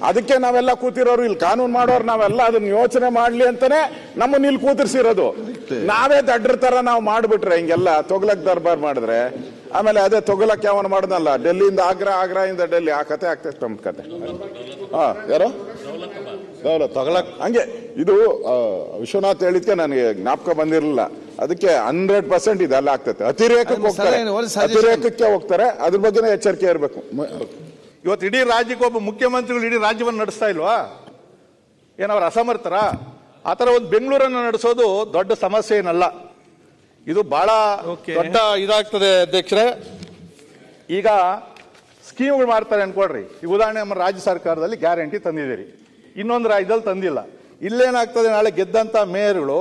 ಅದಕ್ಕೆ ನಾವೆಲ್ಲ ಕೂತಿರೋರು, ಇಲ್ಲಿ ಕಾನೂನು ಮಾಡೋರು ನಾವೆಲ್ಲ ಅದನ್ನ ಯೋಚನೆ ಮಾಡ್ಲಿ ಅಂತಾನೆ ನಮ್ಮನ್ನ ಇಲ್ಲಿ ಕೂತಿರ್ಸಿರೋದು. ನಾವೇ ದಡ್ರ ತರ ನಾವು ಮಾಡ್ಬಿಟ್ರೆ ಹಿಂಗೆಲ್ಲ ತೊಗಲಕ್ ದರ್ಬಾರ್ ಮಾಡಿದ್ರೆ ಆಮೇಲೆ ಅದೇ ತೊಗಲಕ್ ಯಾವನ್ ಮಾಡ್ದಲ್ಲ, ಡೆಲ್ಲಿಯಿಂದ ಆಗ್ರಾಯಿಂದ ಡೆಲ್ಲಿ, ಆ ಕತೆ ಆಗ್ತೈತೆ ನಮ್ದು ಕತೆ. ಯಾರೋ ತೊಗಲಕ್ ಹಂಗೆ. ಇದು ವಿಶ್ವನಾಥ್ ಹೇಳಿದ್ಕೆ ನನಗೆ ಜ್ಞಾಪಕ ಬಂದಿರಲಿಲ್ಲ. ಅದಕ್ಕೆ 100% ಇದೆಲ್ಲ ಆಗ್ತೈತೆ. ಅತಿರೇಕಕ್ಕೆ ಹೋಗ್ತಾರೆ. ಅದ್ರ ಬಗ್ಗೆ ಎಚ್ಚರಿಕೆ ಇರಬೇಕು. ಇವತ್ತು ಇಡೀ ರಾಜ್ಯಕ್ಕೆ ಒಬ್ಬ ಮುಖ್ಯಮಂತ್ರಿಗಳು ಇಡೀ ರಾಜ್ಯವನ್ನು ನಡೆಸ್ತಾ ಇಲ್ವಾ? ಏನವ್ರು ಅಸಮರ್ಥರ? ಆ ಥರ ಒಂದು ಬೆಂಗಳೂರನ್ನು ನಡೆಸೋದು ದೊಡ್ಡ ಸಮಸ್ಯೆ ಏನಲ್ಲ. ಇದು ಬಹಳ ದೊಡ್ಡ ಇದಾಗ್ತದೆ ಅಧ್ಯಕ್ಷರೇ. ಈಗ ಸ್ಕೀಮ್ಗಳು ಮಾಡ್ತಾರೆ ಅನ್ಕೊಡ್ರಿ. ಈ ಉದಾಹರಣೆ ನಮ್ಮ ರಾಜ್ಯ ಸರ್ಕಾರದಲ್ಲಿ ಗ್ಯಾರಂಟಿ ತಂದಿದ್ದೀರಿ, ಇನ್ನೊಂದು ರಾಜ್ಯದಲ್ಲಿ ತಂದಿಲ್ಲ. ಇಲ್ಲೇನಾಗ್ತದೆ, ನಾಳೆ ಗೆದ್ದಂಥ ಮೇಯರ್ಗಳು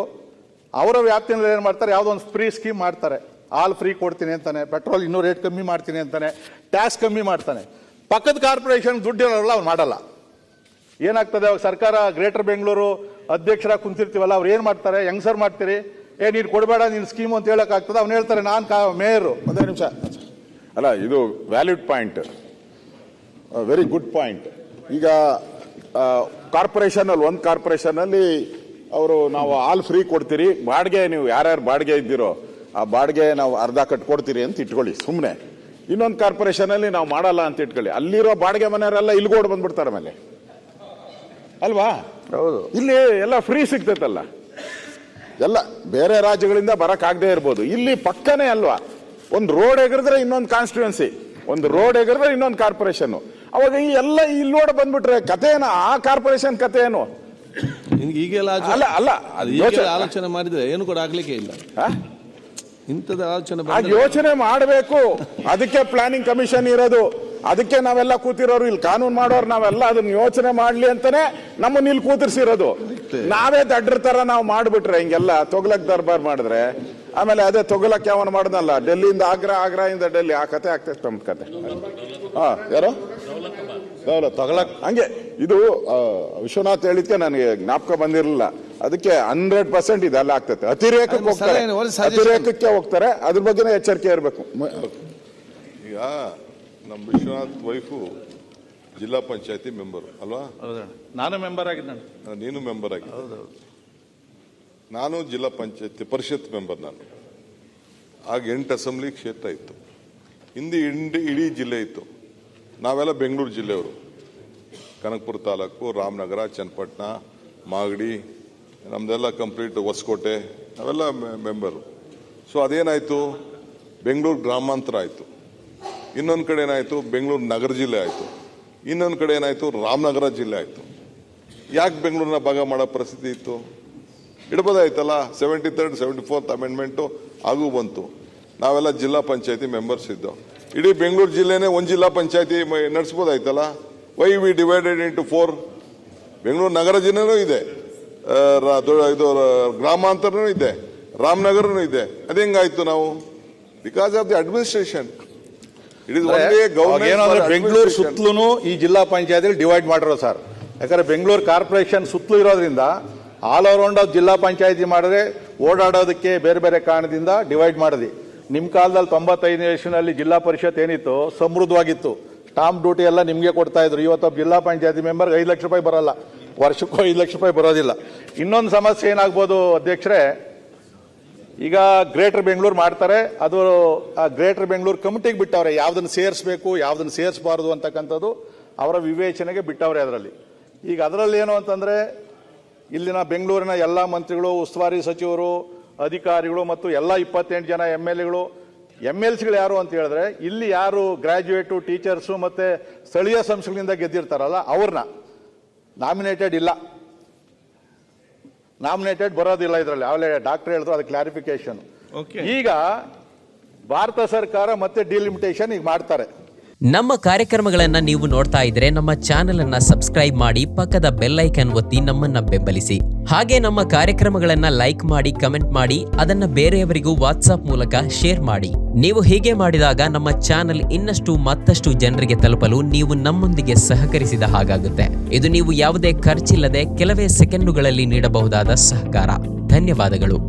ಅವರ ವ್ಯಾಪ್ತಿಯಲ್ಲಿ ಏನು ಮಾಡ್ತಾರೆ, ಯಾವುದೋ ಒಂದು ಫ್ರೀ ಸ್ಕೀಮ್ ಮಾಡ್ತಾರೆ. ಹಾಲ್ ಫ್ರೀ ಕೊಡ್ತೀನಿ ಅಂತಾನೆ, ಪೆಟ್ರೋಲ್ ಇನ್ನೂ ರೇಟ್ ಕಮ್ಮಿ ಮಾಡ್ತೀನಿ ಅಂತಾನೆ, ಟ್ಯಾಕ್ಸ್ ಕಮ್ಮಿ ಮಾಡ್ತಾನೆ. ಪಕ್ಕದ ಕಾರ್ಪೊರೇಷನ್ ದುಡ್ಡು ಇರೋಲ್ಲ, ಅವ್ರು ಮಾಡಲ್ಲ. ಏನಾಗ್ತದೆ, ಅವಾಗ ಸರ್ಕಾರ ಗ್ರೇಟರ್ ಬೆಂಗಳೂರು ಅಧ್ಯಕ್ಷರಾಗಿ ಕುಂತಿರ್ತೀವಲ್ಲ, ಅವ್ರು ಏನು ಮಾಡ್ತಾರೆ, ಹೆಂಗ್ಸರ್ ಮಾಡ್ತೀರಿ, ನೀನು ಕೊಡಬೇಡ ನೀನು ಸ್ಕೀಮು ಅಂತ ಹೇಳೋಕ್ಕಾಗ್ತದೆ. ಅವ್ನು ಹೇಳ್ತಾರೆ ನಾನು ಮೇಯರು. ಒಂದೇ ನಿಮಿಷ ಅಲ್ಲ, ಇದು valid point, very good point. ಈಗ ಕಾರ್ಪೊರೇಷನ್ ಅಲ್ಲಿ, ಒಂದು ಕಾರ್ಪೊರೇಷನ್ ಅಲ್ಲಿ ಅವರು ನಾವು ಹಾಲ್ ಫ್ರೀ ಕೊಡ್ತೀರಿ, ಬಾಡಿಗೆ ನೀವು ಯಾರ್ಯಾರು ಬಾಡಿಗೆ ಇದ್ದೀರೋ ಆ ಬಾಡಿಗೆ ನಾವು ಅರ್ಧ ಕಟ್ಕೊಡ್ತೀರಿ ಅಂತ ಇಟ್ಕೊಳ್ಳಿ ಸುಮ್ಮನೆ. ಇನ್ನೊಂದು ಕಾರ್ಪೊರೇಷನ್ ಅಲ್ಲಿ ನಾವು ಮಾಡಲ್ಲ ಅಂತ ಇಟ್ಕೊಳ್ಳಿ, ಅಲ್ಲಿರೋ ಬಾಡಿಗೆ ಮನೆಯವರೆಲ್ಲ ಇಲ್ಗೋಡ್ ಬಂದ್ಬಿಡ್ತಾರೆ ಮೇಲೆ ಅಲ್ವಾ? ಹೌದು, ಇಲ್ಲಿ ಎಲ್ಲ ಫ್ರೀ ಸಿಗ್ತೈತಲ್ಲ. ಎಲ್ಲ ಬೇರೆ ರಾಜ್ಯಗಳಿಂದ ಬರಕ್ ಆಗದೆ ಇರ್ಬೋದು, ಇಲ್ಲಿ ಪಕ್ಕನೇ ಅಲ್ವಾ? ಒಂದು ರೋಡ್ ಎಗರಿದ್ರೆ ಇನ್ನೊಂದು ಕಾನ್ಸ್ಟಿಟ್ಯೂನ್ಸಿ, ಒಂದು ರೋಡ್ ಎಗರಿದ್ರೆ ಇನ್ನೊಂದು ಕಾರ್ಪೊರೇಷನ್. ಅವಾಗ ಈ ಎಲ್ಲ ಇಲ್ಲೋಡ ಬಂದ್ಬಿಟ್ರೆ ಕತೆ ಏನು? ಆ ಕಾರ್ಪೊರೇಷನ್ ಕತೆ ಏನು? ಈಗೆಲ್ಲ ಅಲ್ಲ ಅಲ್ಲ ಆಲೋಚನೆ ಮಾಡಿದ್ರೆ ಏನು ಕೂಡ ಆಗ್ಲಿಕ್ಕೆ ಇಲ್ಲ. ಇಂಥದ ಆಲೋಚನೆ ಯೋಚನೆ ಮಾಡಬೇಕು. ಅದಕ್ಕೆ ಪ್ಲಾನಿಂಗ್ ಕಮಿಷನ್ ಇರೋದು. ಅದಕ್ಕೆ ನಾವೆಲ್ಲ ಕೂತಿರೋರು, ಇಲ್ಲಿ ಕಾನೂನು ಮಾಡೋರು ನಾವೆಲ್ಲ ಅದನ್ನ ಯೋಚನೆ ಮಾಡ್ಲಿ ಅಂತಾನೆ ನಮ್ಮನ್ನ ಇಲ್ಲಿ ಕೂತಿರ್ಸಿರೋದು. ನಾವೇ ದಡ್ರ ತರ ನಾವು ಮಾಡ್ಬಿಟ್ರೆ ಹಿಂಗೆಲ್ಲ ತೊಗಲಕ್ ದರ್ಬಾರ್ ಮಾಡಿದ್ರೆ ಆಮೇಲೆ ಅದೇ ತೊಗಲಕ್ ಯಾವನ್ ಮಾಡ್ದಲ್ಲ, ಡೆಲ್ಲಿಯಿಂದ ಆಗ್ರಾಯಿಂದ ಡೆಲ್ಲಿ, ಆ ಕತೆ ಆಗ್ತೈತೆ ನಮ್ದು ಕತೆ. ಯಾರೋ ತೊಗಲಕ್ ಹಂಗೆ. ಇದು ವಿಶ್ವನಾಥ್ ಹೇಳಿದ್ಕೆ ನನಗೆ ಜ್ಞಾಪಕ ಬಂದಿರಲಿಲ್ಲ. ಅದಕ್ಕೆ 100% ಇದೆಲ್ಲ ಆಗ್ತೈತೆ. ಅತಿರೇಕಕ್ಕೆ ಹೋಗ್ತಾರೆ. ಅದ್ರ ಬಗ್ಗೆ ಎಚ್ಚರಿಕೆ ಇರಬೇಕು. ಈಗ ನಮ್ಮ ವಿಶ್ವನಾಥ್ ವೈಫು ಜಿಲ್ಲಾ ಪಂಚಾಯತಿ ಮೆಂಬರ್ ಅಲ್ವಾ? ನಾನು ಮೆಂಬರ್ ಆಗಿದ್ದೆ. ನೀನು ಮೆಂಬರ್ ಆಗಿ. ನಾನು ಜಿಲ್ಲಾ ಪಂಚಾಯತಿ ಪರಿಷತ್ ಮೆಂಬರ್. ನಾನು ಆಗ 8 ಅಸೆಂಬ್ಲಿ ಕ್ಷೇತ್ರ ಇತ್ತು. ಹಿಂದೆ ಇಡೀ ಜಿಲ್ಲೆ ಇತ್ತು. ನಾವೆಲ್ಲ ಬೆಂಗಳೂರು ಜಿಲ್ಲೆಯವರು. ಕನಕಪುರ ತಾಲೂಕು, ರಾಮನಗರ, ಚನ್ನಪಟ್ಟಣ, ಮಾಗಡಿ, ನಮ್ದೆಲ್ಲ ಕಂಪ್ಲೀಟ್ ಹೊಸಕೋಟೆ, ನಾವೆಲ್ಲ ಮೆಂಬರು. ಸೊ ಅದೇನಾಯಿತು, ಬೆಂಗಳೂರು ಗ್ರಾಮಾಂತರ ಆಯಿತು. ಇನ್ನೊಂದು ಕಡೆ ಏನಾಯಿತು, ಬೆಂಗಳೂರು ನಗರ ಜಿಲ್ಲೆ ಆಯಿತು. ಇನ್ನೊಂದು ಕಡೆ ಏನಾಯಿತು, ರಾಮನಗರ ಜಿಲ್ಲೆ ಆಯಿತು. ಯಾಕೆ ಬೆಂಗಳೂರನ್ನ ಭಾಗ ಮಾಡೋ ಪರಿಸ್ಥಿತಿ ಇತ್ತು? ಇಡ್ಬೋದಾಯ್ತಲ್ಲ. 73rd 74th ಅಮೆಂಡ್ಮೆಂಟು ಹಾಗೂ ಬಂತು. ನಾವೆಲ್ಲ ಜಿಲ್ಲಾ ಪಂಚಾಯತಿ ಮೆಂಬರ್ಸ್ ಇದ್ದವು. ಇಡೀ ಬೆಂಗಳೂರು ಜಿಲ್ಲೆನೇ ಒಂದು ಜಿಲ್ಲಾ ಪಂಚಾಯತಿ ನಡೆಸ್ಬೋದಾಯ್ತಲ್ಲ. Why we divided into 4? Bengaluru ನಗರ ಜಿಲ್ಲೆನೂ ಇದೆ, ಇದು ಗ್ರಾಮಾಂತರನೂ ಇದೆ, ರಾಮನಗರನೂ ಇದೆ. ಅದು ಹೆಂಗಾಯ್ತು ನಾವು? Because of the administration. It is only government. Bengaluru ಸುತ್ತಲೂ ಈ ಜಿಲ್ಲಾ ಪಂಚಾಯತಿಯಲ್ಲಿ ಡಿವೈಡ್ ಮಾಡಿರೋ ಸರ್. ಯಾಕಂದ್ರೆ ಬೆಂಗಳೂರು ಕಾರ್ಪೊರೇಷನ್ ಸುತ್ತಲೂ ಇರೋದ್ರಿಂದ ಆಲ್ ಅರೌಂಡ್ ಜಿಲ್ಲಾ ಪಂಚಾಯತಿ ಮಾಡಿದ್ರೆ ಓಡಾಡೋದಕ್ಕೆ ಬೇರೆ ಬೇರೆ ಕಾರಣದಿಂದ ಡಿವೈಡ್ ಮಾಡಿದ್ವಿ. ನಿಮ್ಮ ಕಾಲದಲ್ಲಿ 95ನೇ ಇಸ್ವಿನಲ್ಲಿ ಜಿಲ್ಲಾ ಪರಿಷತ್ ಏನಿತ್ತು ಸಮೃದ್ಧವಾಗಿತ್ತು. ಸ್ಟಾಂಪ್ ಡ್ಯೂಟಿ ಎಲ್ಲ ನಿಮಗೆ ಕೊಡ್ತಾ ಇದ್ರು. ಇವತ್ತು ಜಿಲ್ಲಾ ಪಂಚಾಯತಿ ಮೆಂಬರ್ಗೆ 5 ಲಕ್ಷ ರೂಪಾಯಿ ಬರಲ್ಲ, ವರ್ಷಕ್ಕೂ 5 ಲಕ್ಷ ರೂಪಾಯಿ ಬರೋದಿಲ್ಲ. ಇನ್ನೊಂದು ಸಮಸ್ಯೆ ಏನಾಗ್ಬೋದು ಅಧ್ಯಕ್ಷರೇ, ಈಗ ಗ್ರೇಟರ್ ಬೆಂಗಳೂರು ಮಾಡ್ತಾರೆ, ಅದು ಆ ಗ್ರೇಟರ್ ಬೆಂಗಳೂರು ಕಮಿಟಿಗೆ ಬಿಟ್ಟವ್ರೆ ಯಾವ್ದನ್ನು ಸೇರಿಸಬೇಕು ಯಾವ್ದನ್ನು ಸೇರಿಸಬಾರ್ದು ಅಂತಕ್ಕಂಥದ್ದು ಅವರ ವಿವೇಚನೆಗೆ ಬಿಟ್ಟವ್ರೆ. ಅದರಲ್ಲಿ ಈಗ ಅದರಲ್ಲಿ ಏನು ಅಂತಂದ್ರೆ, ಇಲ್ಲಿನ ಬೆಂಗಳೂರಿನ ಎಲ್ಲ ಮಂತ್ರಿಗಳು, ಉಸ್ತುವಾರಿ ಸಚಿವರು, ಅಧಿಕಾರಿಗಳು ಮತ್ತು ಎಲ್ಲ 28 ಜನ MLCಗಳು ಯಾರು ಅಂತ ಹೇಳಿದ್ರೆ, ಇಲ್ಲಿ ಯಾರು ಗ್ರಾಜ್ಯುಯೇಟು, ಟೀಚರ್ಸು ಮತ್ತೆ ಸ್ಥಳೀಯ ಸಂಸ್ಥೆಗಳಿಂದ ಗೆದ್ದಿರ್ತಾರಲ್ಲ ಅವ್ರನ್ನ ನಾಮಿನೇಟೆಡ್ ಇಲ್ಲ, ನಾಮಿನೇಟೆಡ್ ಬರೋದಿಲ್ಲ ಇದರಲ್ಲಿ. ಅವಲೇ ಡಾಕ್ಟರ್ ಹೇಳಿದ್ರು, ಅದು ಕ್ಲಾರಿಫಿಕೇಶನ್. ಈಗ ಭಾರತ ಸರ್ಕಾರ ಮತ್ತೆ ಡಿಲಿಮಿಟೇಷನ್ ಈಗ ಮಾಡ್ತಾರೆ. ನಮ್ಮ ಕಾರ್ಯಕ್ರಮಗಳನ್ನ ನೀವು ನೋಡ್ತಾ ಇದ್ರೆ ನಮ್ಮ ಚಾನೆಲ್ ಅನ್ನ ಸಬ್ಸ್ಕ್ರೈಬ್ ಮಾಡಿ, ಪಕ್ಕದ ಬೆಲ್ ಐಕಾನ್ ಒತ್ತಿ ನಮ್ಮನ್ನ ಬೆಂಬಲಿಸಿ. ಹಾಗೆ ನಮ್ಮ ಕಾರ್ಯಕ್ರಮಗಳನ್ನ ಲೈಕ್ ಮಾಡಿ, ಕಮೆಂಟ್ ಮಾಡಿ, ಅದನ್ನ ಬೇರೆಯವರಿಗೂ ವಾಟ್ಸ್ಆಪ್ ಮೂಲಕ ಶೇರ್ ಮಾಡಿ. ನೀವು ಹೀಗೆ ಮಾಡಿದಾಗ ನಮ್ಮ ಚಾನೆಲ್ ಇನ್ನಷ್ಟು ಮತ್ತಷ್ಟು ಜನರಿಗೆ ತಲುಪಲು ನೀವು ನಮ್ಮೊಂದಿಗೆ ಸಹಕರಿಸಿದ ಹಾಗಾಗುತ್ತೆ. ಇದು ನೀವು ಯಾವುದೇ ಖರ್ಚಿಲ್ಲದೆ ಕೆಲವೇ ಸೆಕೆಂಡುಗಳಲ್ಲಿ ನೀಡಬಹುದಾದ ಸಹಕಾರ. ಧನ್ಯವಾದಗಳು.